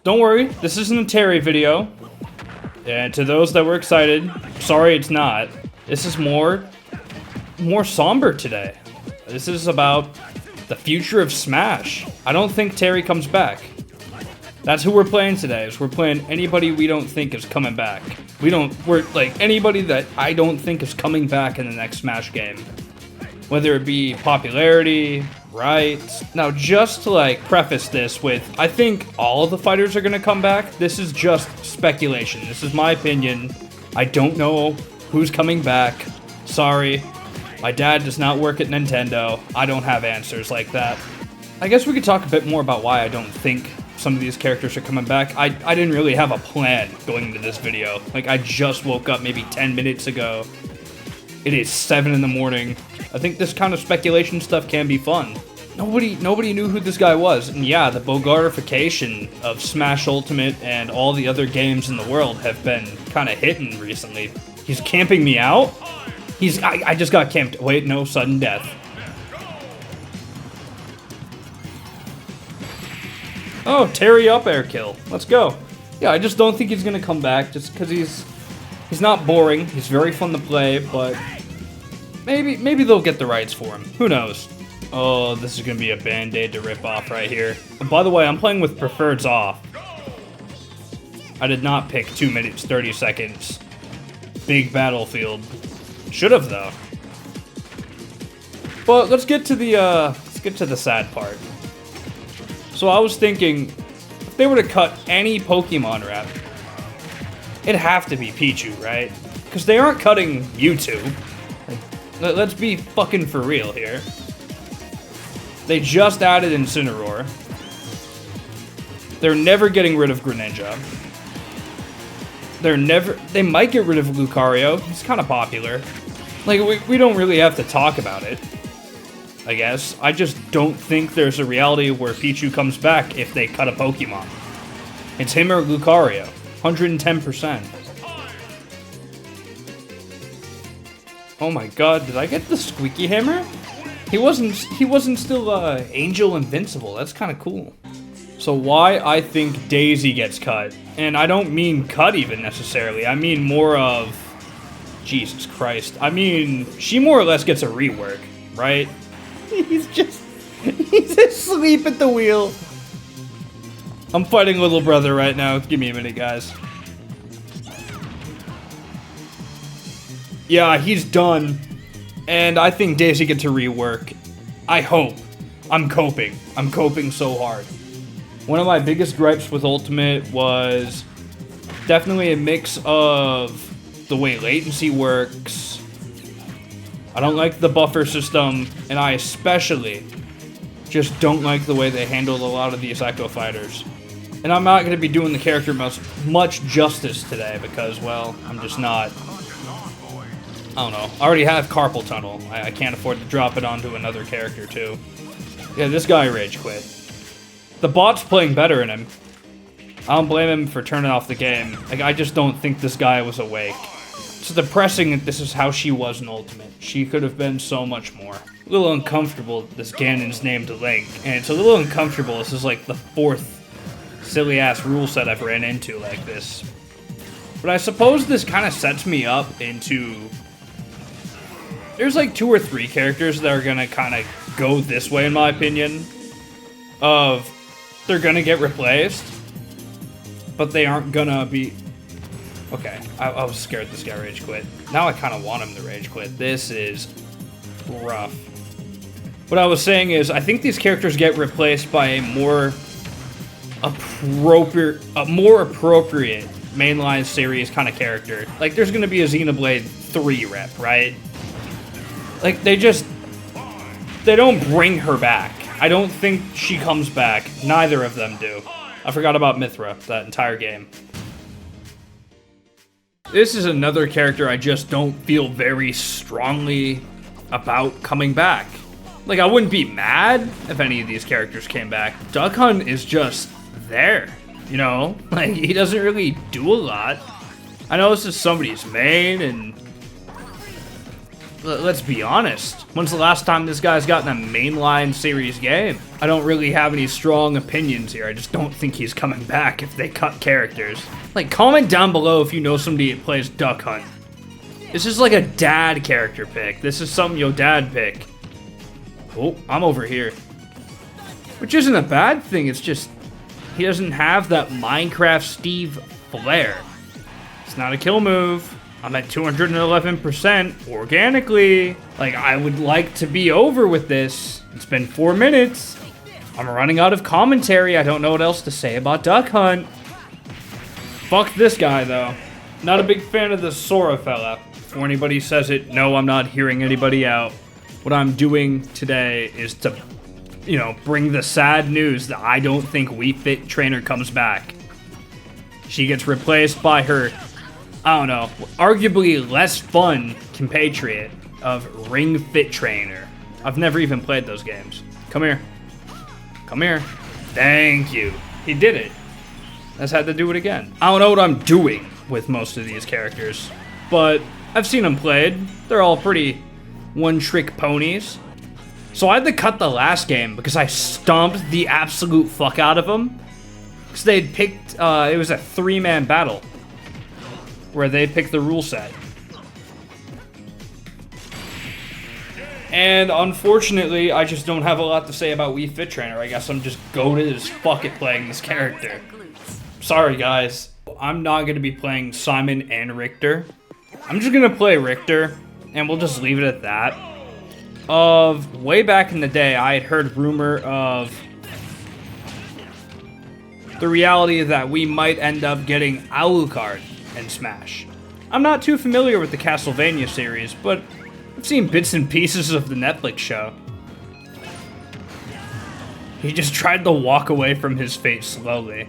don't worry, this isn't a Terry video. And to those that were excited, sorry it's not. This is more somber today. This is about the future of Smash. I don't think Terry comes back. That's who we're playing today, is we're playing anybody we don't think is coming back. We're like anybody that I don't think is coming back in the next Smash game. Whether it be popularity, rights. Now, just to like preface this with, I think all of the fighters are gonna come back. This is just speculation. This is my opinion. I don't know who's coming back. Sorry. My dad does not work at Nintendo. I don't have answers like that. I guess we could talk a bit more about why I don't think some of these characters are coming back. I didn't really have a plan going into this video. Like, I just woke up maybe 10 minutes ago. It is 7 in the morning. I think this kind of speculation stuff can be fun. Nobody knew who this guy was. And yeah, the Bogartification of Smash Ultimate and all the other games in the world have been kind of hitting recently. He's camping me out? I just got camped. Wait, no, sudden death. Oh, Terry up air kill. Let's go. Yeah, I just don't think he's gonna come back just because he's not boring. He's very fun to play, but maybe they'll get the rights for him. Who knows? Oh, this is gonna be a band-aid to rip off right here. And by the way, I'm playing with preferreds off. I did not pick 2 minutes 30 seconds. Big battlefield. Should have though. But let's get to the sad part. So I was thinking, if they were to cut any Pokemon rep, it'd have to be Pichu, right? Because they aren't cutting Mewtwo. Like, let's be fucking for real here. They just added Incineroar. They're never getting rid of Greninja. They might get rid of Lucario. He's kind of popular. Like, we don't really have to talk about it, I guess. I just don't think there's a reality where Pichu comes back if they cut a Pokemon. It's him or Lucario. 110%. Oh my god, did I get the squeaky hammer? He wasn't still Angel Invincible. That's kind of cool. So why I think Daisy gets cut, and I don't mean cut even necessarily, I mean more of, Jesus Christ, I mean, she more or less gets a rework, right? He's asleep at the wheel. I'm fighting little brother right now, give me a minute, guys. Yeah, he's done, and I think Daisy gets a rework. I hope. I'm coping so hard. One of my biggest gripes with Ultimate was definitely a mix of the way latency works. I don't like the buffer system, and I especially just don't like the way they handled a lot of these Echo Fighters. And I'm not going to be doing the character much justice today because, well, I'm just not. I don't know. I already have Carpal Tunnel. I can't afford to drop it onto another character, too. Yeah, this guy rage quit. The bot's playing better than him. I don't blame him for turning off the game. Like, I just don't think this guy was awake. It's depressing that this is how she was in Ultimate. She could have been so much more. A little uncomfortable this Ganon's named Link, and it's a little uncomfortable. This is like the 4th silly-ass rule set I've ran into like this. But I suppose this kind of sets me up into... There's like 2 or 3 characters that are gonna kind of go this way, in my opinion. Of... They're gonna get replaced, but they aren't gonna be... Okay, I was scared this guy rage quit. Now I kind of want him to rage quit. This is rough. What I was saying is, I think these characters get replaced by a more appropriate mainline series kind of character. Like, there's gonna be a Xenoblade 3 rep, right? Like, they don't bring her back. I don't think she comes back. Neither of them do. I forgot about Mithra, that entire game. This is another character I just don't feel very strongly about coming back. Like, I wouldn't be mad if any of these characters came back. Duck Hunt is just there, you know? Like, he doesn't really do a lot. I know this is somebody's main, and let's be honest. When's the last time this guy's gotten a mainline series game? I don't really have any strong opinions here. I just don't think he's coming back if they cut characters. Like, comment down below if you know somebody that plays Duck Hunt. This is like a dad character pick. This is something your dad pick. Oh, I'm over here. Which isn't a bad thing, it's just he doesn't have that Minecraft Steve flair. It's not a kill move. I'm at 211% organically. Like, I would like to be over with this. It's been 4 minutes. I'm running out of commentary. I don't know what else to say about Duck Hunt. Fuck this guy, though. Not a big fan of the Sora fella. Before anybody says it, no, I'm not hearing anybody out. What I'm doing today is to, you know, bring the sad news that I don't think Wii Fit Trainer comes back. She gets replaced by her, I don't know, arguably less fun compatriot of Ring Fit Trainer. I've never even played those games. Come here. Come here. Thank you. He did it. I just had to do it again. I don't know what I'm doing with most of these characters, but I've seen them played. They're all pretty one-trick ponies. So I had to cut the last game because I stomped the absolute fuck out of them. Because they'd picked, it was a 3-man battle where they picked the rule set. And unfortunately, I just don't have a lot to say about Wii Fit Trainer. I guess I'm just goated as fuck at playing this character. Sorry, guys. I'm not going to be playing Simon and Richter. I'm just going to play Richter, and we'll just leave it at that. Way back in the day, I had heard rumor of the reality that we might end up getting Alucard in Smash. I'm not too familiar with the Castlevania series, but I've seen bits and pieces of the Netflix show. He just tried to walk away from his fate slowly.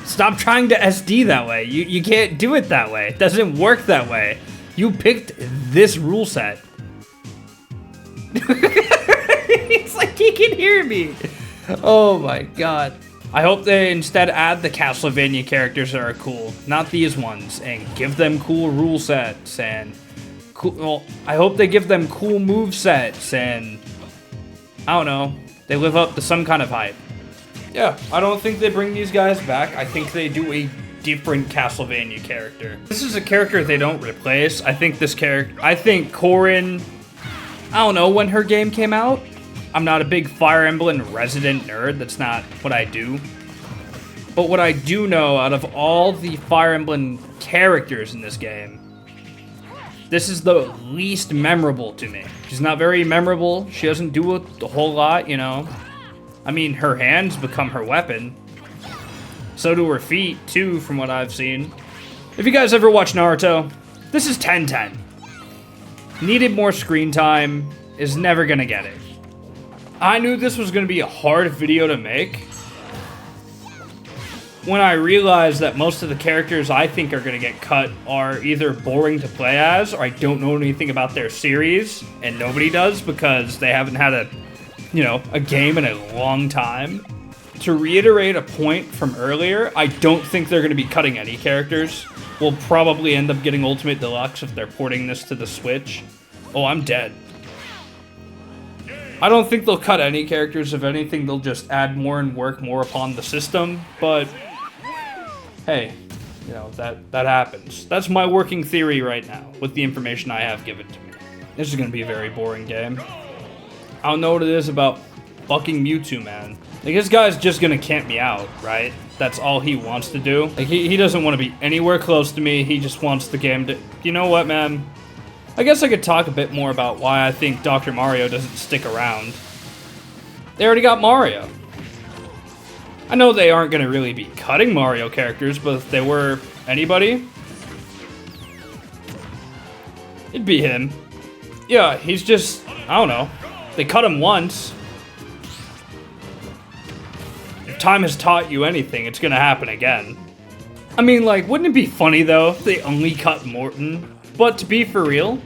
Stop trying to SD that way. You can't do it that way. It doesn't work that way. You picked this rule set. It's like he can hear me. Oh my god. I hope they instead add the Castlevania characters that are cool, not these ones, and give them cool rule sets and cool. Well, I hope they give them cool move sets and I don't know. They live up to some kind of hype. Yeah, I don't think they bring these guys back. I think they do a different Castlevania character. This is a character they don't replace. I think Corrin, I don't know when her game came out. I'm not a big Fire Emblem resident nerd. That's not what I do. But what I do know, out of all the Fire Emblem characters in this game, this is the least memorable to me. She's not very memorable. She doesn't do a whole lot, you know. I mean, her hands become her weapon. So do her feet, too, from what I've seen. If you guys ever watch Naruto, this is 10-10. Needed more screen time, is never gonna get it. I knew this was gonna be a hard video to make when I realized that most of the characters I think are gonna get cut are either boring to play as, or I don't know anything about their series, and nobody does because they haven't had a game in a long time. To reiterate a point from earlier, I don't think they're going to be cutting any characters. We'll probably end up getting Ultimate Deluxe if they're porting this to the Switch. Oh, I'm dead. I don't think they'll cut any characters. If anything, they'll just add more and work more upon the system. But, hey, you know, that happens. That's my working theory right now, with the information I have given to me. This is going to be a very boring game. I don't know what it is about fucking Mewtwo, man. Like, this guy's just gonna camp me out, right? That's all he wants to do. Like, he doesn't want to be anywhere close to me. He just wants the game to... You know what, man? I guess I could talk a bit more about why I think Dr. Mario doesn't stick around. They already got Mario. I know they aren't gonna really be cutting Mario characters, but if they were anybody, it'd be him. Yeah, he's just... I don't know. They cut him once. If time has taught you anything, it's gonna happen again. I mean, like, wouldn't it be funny, though, if they only cut Morton? But to be for real,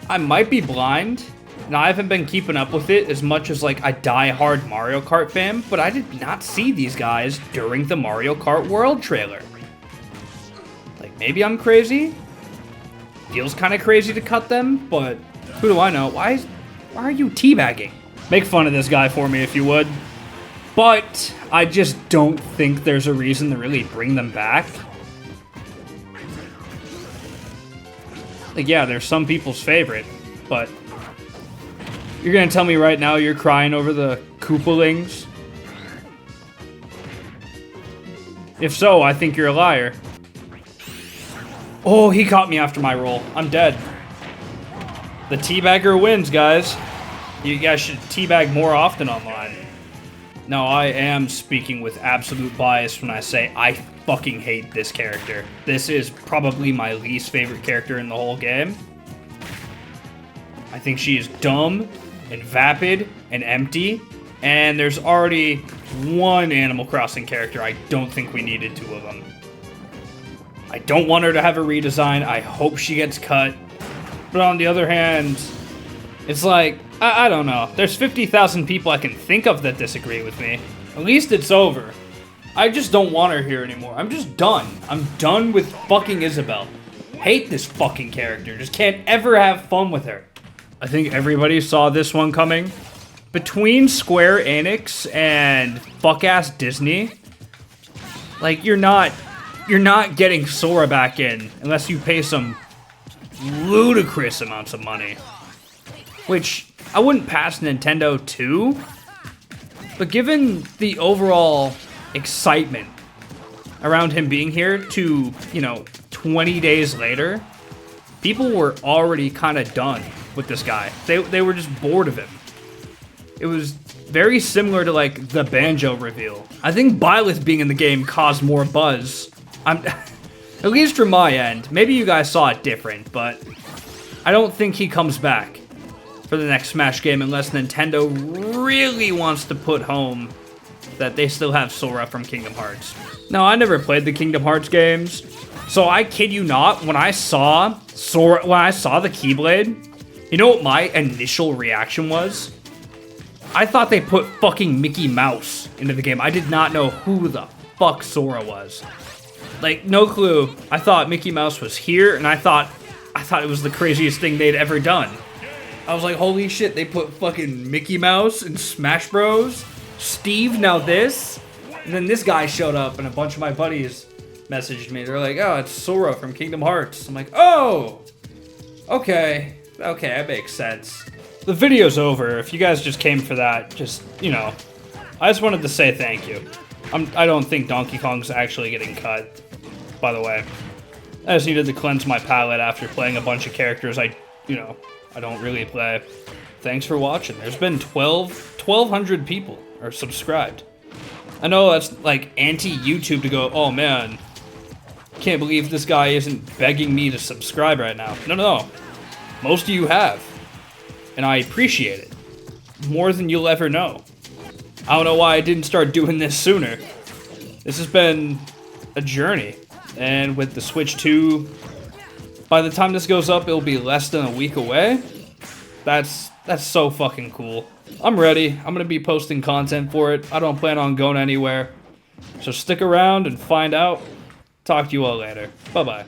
I might be blind, and I haven't been keeping up with it as much as, like, a die-hard Mario Kart fan, but I did not see these guys during the Mario Kart World trailer. Maybe I'm crazy. Feels kind of crazy to cut them, but who do I know? Why are you teabagging? Make fun of this guy for me if you would. But I just don't think there's a reason to really bring them back. Like, yeah, they're some people's favorite, but you're gonna tell me right now you're crying over the Koopalings? If so, I think you're a liar. Oh, he caught me after my roll. I'm dead. The teabagger wins, guys. You guys should teabag more often online. No, I am speaking with absolute bias when I say I fucking hate this character. This is probably my least favorite character in the whole game. I think she is dumb and vapid and empty. And there's already one Animal Crossing character. I don't think we needed two of them. I don't want her to have a redesign. I hope she gets cut. But on the other hand, it's like, I don't know. There's 50,000 people I can think of that disagree with me. At least it's over. I just don't want her here anymore. I'm just done. I'm done with fucking Isabelle. Hate this fucking character. Just can't ever have fun with her. I think everybody saw this one coming. Between Square Enix and fuck-ass Disney, like, you're not getting Sora back in unless you pay some ludicrous amounts of money. Which, I wouldn't pass Nintendo too, but given the overall excitement around him being here to, 20 days later, people were already kind of done with this guy. They were just bored of him. It was very similar to, like, the Banjo reveal. I think Byleth being in the game caused more buzz. At least from my end. Maybe you guys saw it different, but I don't think he comes back for the next Smash game unless Nintendo really wants to put home that they still have Sora from Kingdom Hearts. No, I never played the Kingdom Hearts games, so I kid you not, when I saw the Keyblade, you know what my initial reaction was? I thought they put fucking Mickey Mouse into the game. I did not know who the fuck Sora was. Like, no clue. I thought Mickey Mouse was here, and I thought it was the craziest thing they'd ever done. I was like, holy shit, they put fucking Mickey Mouse in Smash Bros. Steve, now this? And then this guy showed up, and a bunch of my buddies messaged me. They're like, oh, it's Sora from Kingdom Hearts. I'm like, oh! Okay, that makes sense. The video's over. If you guys just came for that, just, I just wanted to say thank you. I don't think Donkey Kong's actually getting cut, by the way. I just needed to cleanse my palate after playing a bunch of characters I don't really play. Thanks for watching. There's been 1,200 people are subscribed. I know that's like anti-YouTube to go, oh man, can't believe this guy isn't begging me to subscribe right now. No. Most of you have. And I appreciate it. More than you'll ever know. I don't know why I didn't start doing this sooner. This has been a journey. And with the Switch 2, by the time this goes up, it'll be less than a week away. That's so fucking cool. I'm ready. I'm gonna be posting content for it. I don't plan on going anywhere. So stick around and find out. Talk to you all later. Bye-bye.